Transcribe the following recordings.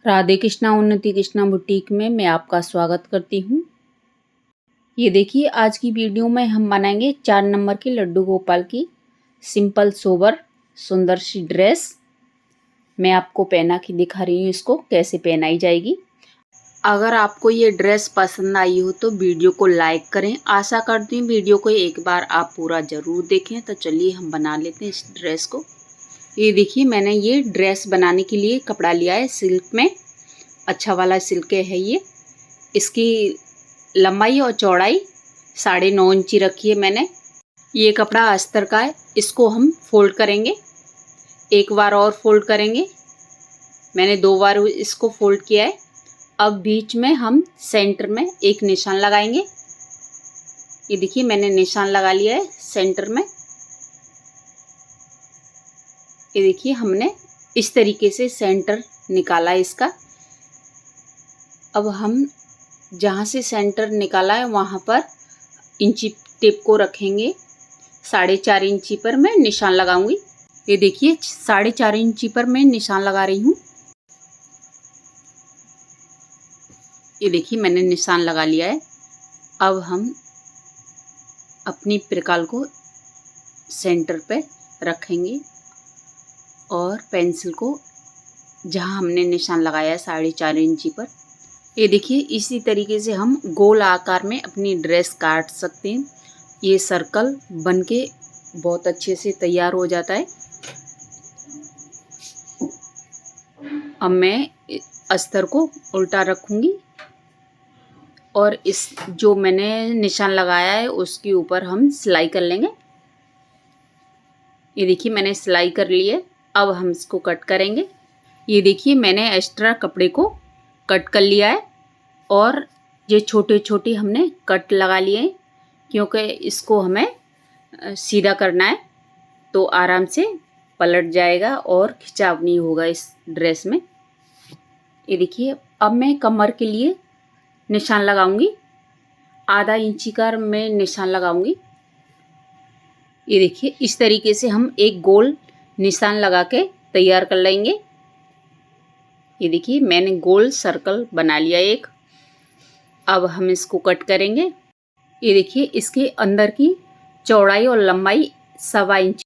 राधे कृष्णा उन्नति कृष्णा बुटीक में मैं आपका स्वागत करती हूँ। ये देखिए, आज की वीडियो में हम बनाएंगे 4 नंबर के लड्डू गोपाल की सिंपल सोबर सुंदर सी ड्रेस। मैं आपको पहना के दिखा रही हूँ इसको कैसे पहनाई जाएगी। अगर आपको ये ड्रेस पसंद आई हो तो वीडियो को लाइक करें। आशा करती हूँ वीडियो को एक बार आप पूरा ज़रूर देखें। तो चलिए हम बना लेते हैं इस ड्रेस को। ये देखिए, मैंने ये ड्रेस बनाने के लिए कपड़ा लिया है सिल्क में, अच्छा वाला सिल्क है ये। इसकी लंबाई और चौड़ाई 9.5 इंची रखी है मैंने। ये कपड़ा अस्तर का है, इसको हम फोल्ड करेंगे, एक बार और फोल्ड करेंगे। मैंने 2 बार इसको फोल्ड किया है। अब बीच में हम सेंटर में एक निशान लगाएंगे। ये देखिए, मैंने निशान लगा लिया है सेंटर में। ये देखिए, हमने इस तरीके से सेंटर निकाला है इसका। अब हम जहाँ से सेंटर निकाला है वहाँ पर इंची टेप को रखेंगे। 4.5 इंची पर मैं निशान लगाऊंगी। ये देखिए, 4.5 इंची पर मैं निशान लगा रही हूँ। ये देखिए, मैंने निशान लगा लिया है। अब हम अपनी प्रकाल को सेंटर पे रखेंगे और पेंसिल को जहाँ हमने निशान लगाया है 4.5 इंची पर, ये देखिए इसी तरीके से हम गोल आकार में अपनी ड्रेस काट सकते हैं। ये सर्कल बनके बहुत अच्छे से तैयार हो जाता है। अब मैं अस्तर को उल्टा रखूँगी और इस जो मैंने निशान लगाया है उसके ऊपर हम सिलाई कर लेंगे। ये देखिए, मैंने सिलाई कर ली है। अब हम इसको कट करेंगे। ये देखिए, मैंने एक्स्ट्रा कपड़े को कट कर लिया है और ये छोटे छोटे हमने कट लगा लिए हैं, क्योंकि इसको हमें सीधा करना है तो आराम से पलट जाएगा और खिंचाव नहीं होगा इस ड्रेस में। ये देखिए, अब मैं कमर के लिए निशान लगाऊंगी। आधा इंची का मैं निशान लगाऊंगी। ये देखिए, इस तरीके से हम एक गोल निशान लगा के तैयार कर लेंगे। ये देखिए, मैंने गोल सर्कल बना लिया एक। अब हम इसको कट करेंगे। ये देखिए, इसके अंदर की चौड़ाई और लंबाई 1.25 इंच।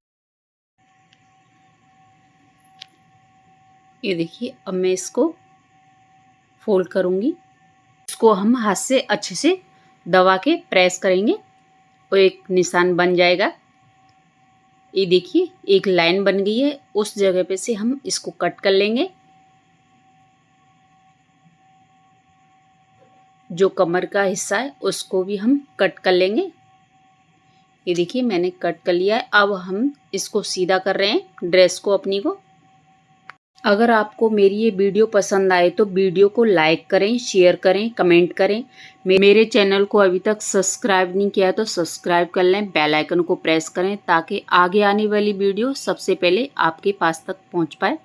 ये देखिए, अब मैं इसको फोल्ड करूंगी। इसको हम हाथ से अच्छे से दबा के प्रेस करेंगे और एक निशान बन जाएगा। ये देखिए, एक लाइन बन गई है। उस जगह पे से हम इसको कट कर लेंगे। जो कमर का हिस्सा है उसको भी हम कट कर लेंगे। ये देखिए, मैंने कट कर लिया है। अब हम इसको सीधा कर रहे हैं ड्रेस को अपनी को। अगर आपको मेरी ये वीडियो पसंद आए तो वीडियो को लाइक करें, शेयर करें, कमेंट करें। मेरे चैनल को अभी तक सब्सक्राइब नहीं किया तो सब्सक्राइब कर लें, बेल आइकन को प्रेस करें ताकि आगे आने वाली वीडियो सबसे पहले आपके पास तक पहुंच पाए।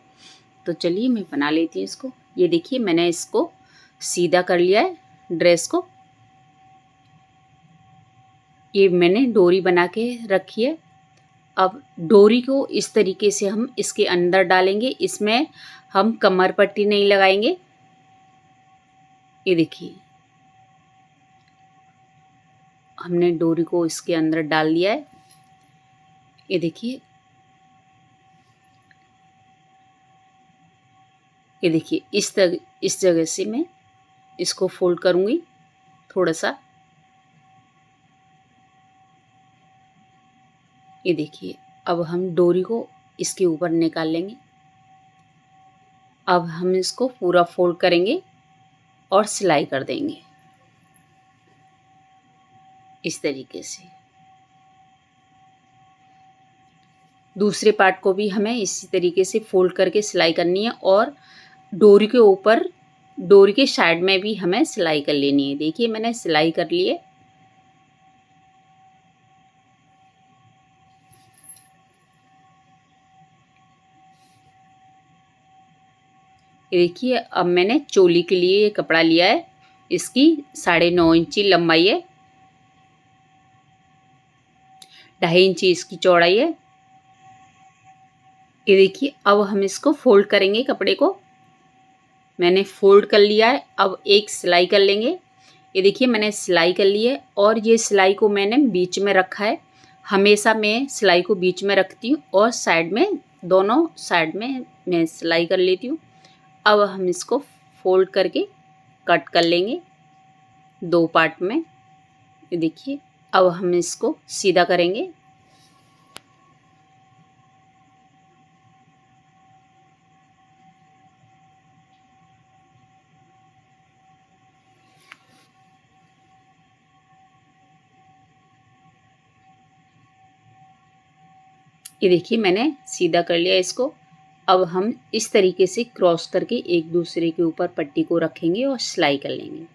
तो चलिए मैं बना लेती हूँ इसको। ये देखिए, मैंने इसको सीधा कर लिया है ड्रेस को। ये मैंने डोरी बना के रखी है। अब डोरी को इस तरीके से हम इसके अंदर डालेंगे। इसमें हम कमर पट्टी नहीं लगाएंगे। ये देखिए, हमने डोरी को इसके अंदर डाल दिया है। ये देखिए, ये देखिए, इस जगह से मैं इसको फोल्ड करूंगी थोड़ा सा। ये देखिए, अब हम डोरी को इसके ऊपर निकाल लेंगे। अब हम इसको पूरा फोल्ड करेंगे और सिलाई कर देंगे इस तरीके से। दूसरे पार्ट को भी हमें इसी तरीके से फोल्ड करके सिलाई करनी है और डोरी के ऊपर, डोरी के साइड में भी हमें सिलाई कर लेनी है। देखिए, मैंने सिलाई कर ली है। ये देखिए, अब मैंने चोली के लिए ये कपड़ा लिया है। इसकी 9.5 इंची लंबाई है, 2.5 इंची इसकी चौड़ाई है। ये देखिए, अब हम इसको फोल्ड करेंगे कपड़े को। मैंने फोल्ड कर लिया है। अब एक सिलाई कर लेंगे। ये देखिए मैंने सिलाई कर ली है और ये सिलाई को मैंने बीच में रखा है। हमेशा मैं सिलाई को बीच में रखती हूँ और साइड में, दोनों साइड में मैं सिलाई कर लेती हूँ। अब हम इसको फोल्ड करके कट कर लेंगे 2 पार्ट में। ये देखिए अब हम इसको सीधा करेंगे। ये देखिए मैंने सीधा कर लिया इसको। अब हम इस तरीके से क्रॉस करके एक दूसरे के ऊपर पट्टी को रखेंगे और सिलाई कर लेंगे।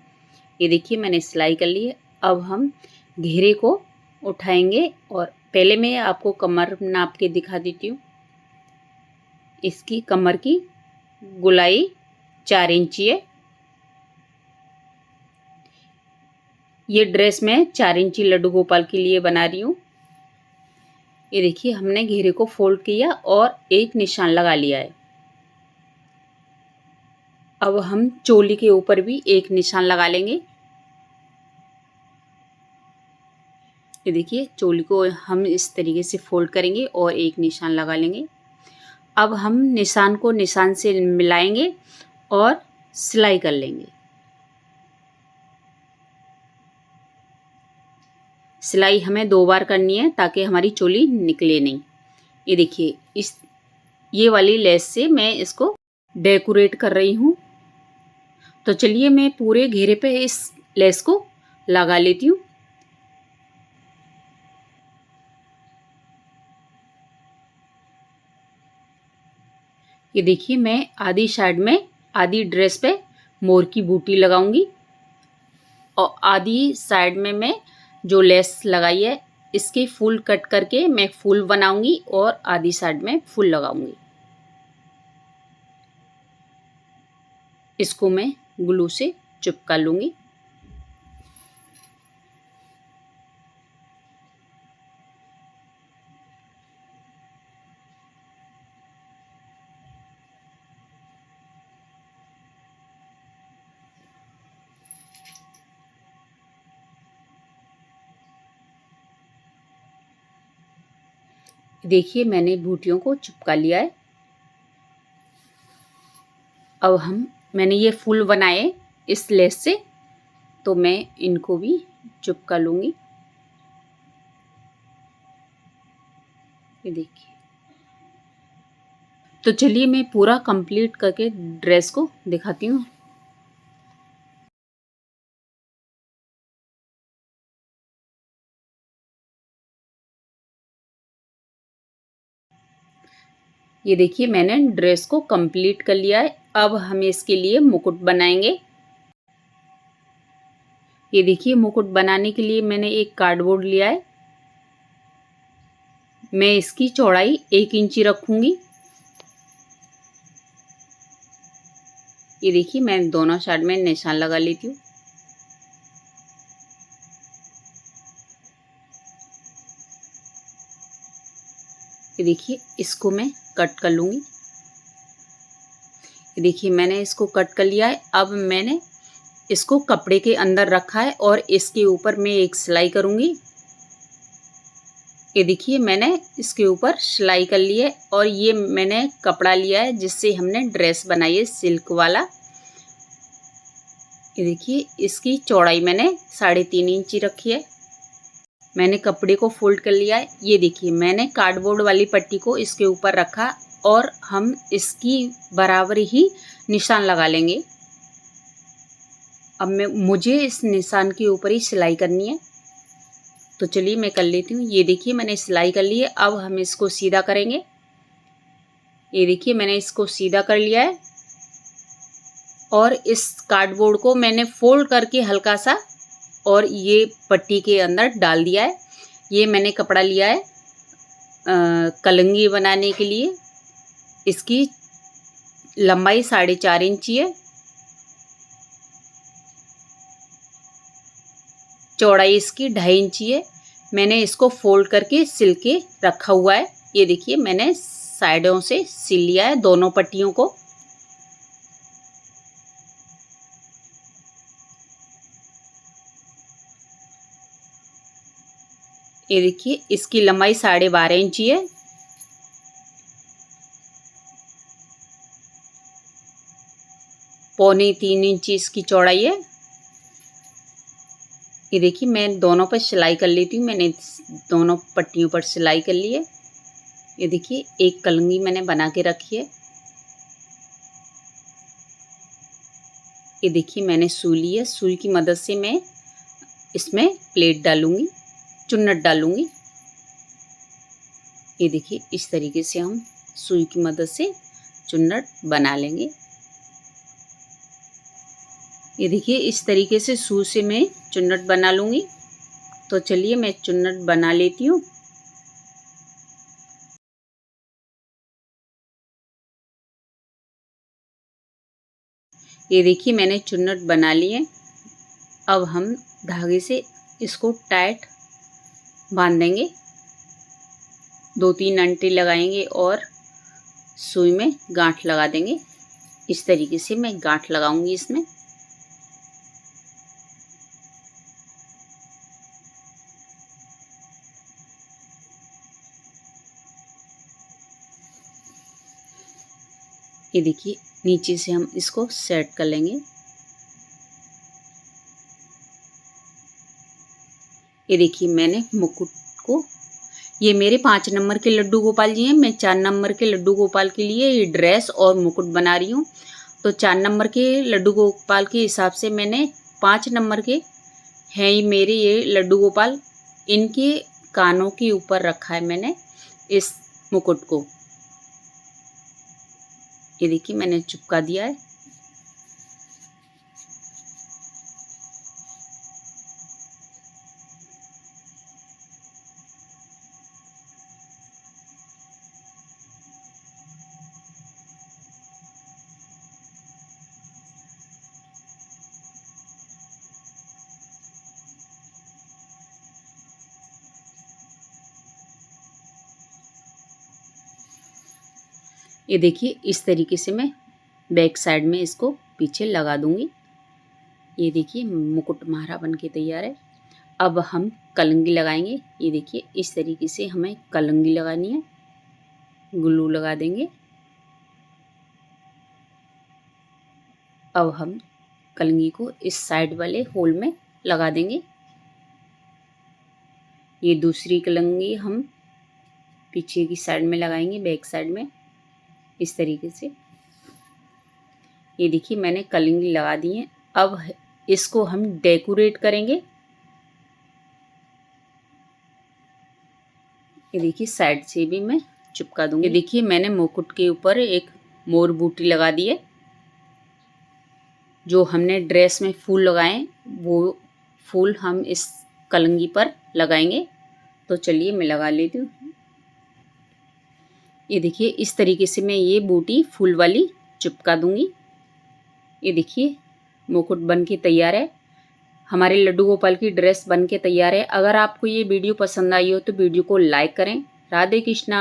ये देखिए मैंने सिलाई कर ली है। अब हम घेरे को उठाएंगे और पहले मैं आपको कमर नाप के दिखा देती हूँ। इसकी कमर की गोलाई 4 इंची है। ये ड्रेस मैं 4 इंची लड्डू गोपाल के लिए बना रही हूँ। ये देखिए हमने घेरे को फोल्ड किया और एक निशान लगा लिया है। अब हम चोली के ऊपर भी एक निशान लगा लेंगे। ये देखिए चोली को हम इस तरीके से फोल्ड करेंगे और एक निशान लगा लेंगे। अब हम निशान को निशान से मिलाएंगे और सिलाई कर लेंगे। सिलाई हमें 2 बार करनी है ताकि हमारी चोली निकले नहीं। ये देखिए ये वाली लेस से मैं इसको डेकोरेट कर रही हूँ। तो चलिए मैं पूरे घेरे पे इस लेस को लगा लेती हूँ। ये देखिए मैं आधी साइड में, आधी ड्रेस पे मोर की बूटी लगाऊंगी और आधी साइड में मैं जो लेस लगाई है इसके फूल कट करके मैं फूल बनाऊंगी और आधी साइड में फूल लगाऊंगी। इसको मैं ग्लू से चिपका लूंगी। देखिए मैंने बूटियों को चिपका लिया है। अब मैंने ये फूल बनाए इस लेस से, तो मैं इनको भी चिपका लूंगी। ये देखिए। तो चलिए मैं पूरा कंप्लीट करके ड्रेस को दिखाती हूँ। ये देखिए मैंने ड्रेस को कंप्लीट कर लिया है। अब हम इसके लिए मुकुट बनाएंगे। ये देखिए मुकुट बनाने के लिए मैंने एक कार्डबोर्ड लिया है। मैं इसकी चौड़ाई 1 इंची रखूंगी। ये देखिए मैं दोनों साइड में निशान लगा लेती हूँ। ये देखिए इसको मैं कट कर लूंगी। ये देखिए मैंने इसको कट कर लिया है। अब मैंने इसको कपड़े के अंदर रखा है और इसके ऊपर मैं एक सिलाई करूंगी। ये देखिए मैंने इसके ऊपर सिलाई कर ली है और ये मैंने कपड़ा लिया है जिससे हमने ड्रेस बनाई है, सिल्क वाला। ये देखिए इसकी चौड़ाई मैंने 3.5 इंची रखी है। मैंने कपड़े को फोल्ड कर लिया है। ये देखिए मैंने कार्डबोर्ड वाली पट्टी को इसके ऊपर रखा और हम इसकी बराबर ही निशान लगा लेंगे। अब मुझे इस निशान के ऊपर ही सिलाई करनी है, तो चलिए मैं कर लेती हूँ। ये देखिए मैंने सिलाई कर ली है। अब हम इसको सीधा करेंगे। ये देखिए मैंने इसको सीधा कर लिया है और इस कार्डबोर्ड को मैंने फोल्ड करके हल्का सा और ये पट्टी के अंदर डाल दिया है। ये मैंने कपड़ा लिया है कलंगी बनाने के लिए। इसकी लंबाई 4.5 इंची है, चौड़ाई इसकी 2.5 इंची है। मैंने इसको फोल्ड करके सिल के रखा हुआ है। ये देखिए मैंने साइडों से सिल लिया है दोनों पट्टियों को। ये देखिए इसकी लंबाई 12.5 इंची है। पौने 3 इंची इसकी चौड़ाई है। ये देखिए मैं दोनों पर सिलाई कर लेती हूँ। मैंने दोनों पट्टियों पर सिलाई कर ली है। ये देखिए एक कलंगी मैंने बना के रखी है। ये देखिए मैंने सुई ली है। सुई की मदद से मैं इसमें प्लेट डालूंगी, चुन्नट डालूंगी। ये देखिए इस तरीके से हम सुई की मदद से चुन्नट बना लेंगे। ये देखिए इस तरीके से सुई से मैं चुन्नट बना लूँगी। तो चलिए मैं चुन्नट बना लेती हूँ। ये देखिए मैंने चुन्नट बना ली है। अब हम धागे से इसको टाइट बांध देंगे। 2-3 अंटे लगाएंगे और सुई में गांठ लगा देंगे। इस तरीके से मैं गांठ लगाऊंगी इसमें। ये देखिए नीचे से हम इसको सेट कर लेंगे। ये देखिए मैंने मुकुट को, ये मेरे 5 नंबर के लड्डू गोपाल जी हैं। मैं 4 नंबर के लड्डू गोपाल के लिए ये ड्रेस और मुकुट बना रही हूँ। तो 4 नंबर के लड्डू गोपाल के हिसाब से मैंने 5 नंबर के हैं ये मेरे ये लड्डू गोपाल, इनके कानों के ऊपर रखा है मैंने इस मुकुट को। ये देखिए मैंने चिपका दिया है। ये देखिए इस तरीके से मैं बैक साइड में इसको पीछे लगा दूंगी। ये देखिए मुकुट महारा बन के तैयार है। अब हम कलंगी लगाएंगे। ये देखिए इस तरीके से हमें कलंगी लगानी है। ग्लू लगा देंगे। अब हम कलंगी को इस साइड वाले होल में लगा देंगे। ये दूसरी कलंगी हम पीछे की साइड में लगाएंगे, बैक साइड में इस तरीके से। ये देखिए मैंने कलंगी लगा दी है। अब इसको हम डेकोरेट करेंगे। ये देखिए साइड से भी मैं चिपका दूंगी। ये देखिए मैंने मुकुट के ऊपर एक मोर बूटी लगा दी है। जो हमने ड्रेस में फूल लगाए वो फूल हम इस कलंगी पर लगाएंगे। तो चलिए मैं लगा लेती हूँ। ये देखिए इस तरीके से मैं ये बूटी फूल वाली चिपका दूंगी। ये देखिए मुकुट बन के तैयार है। हमारे लड्डू गोपाल की ड्रेस बन के तैयार है। अगर आपको ये वीडियो पसंद आई हो तो वीडियो को लाइक करें। राधे कृष्णा।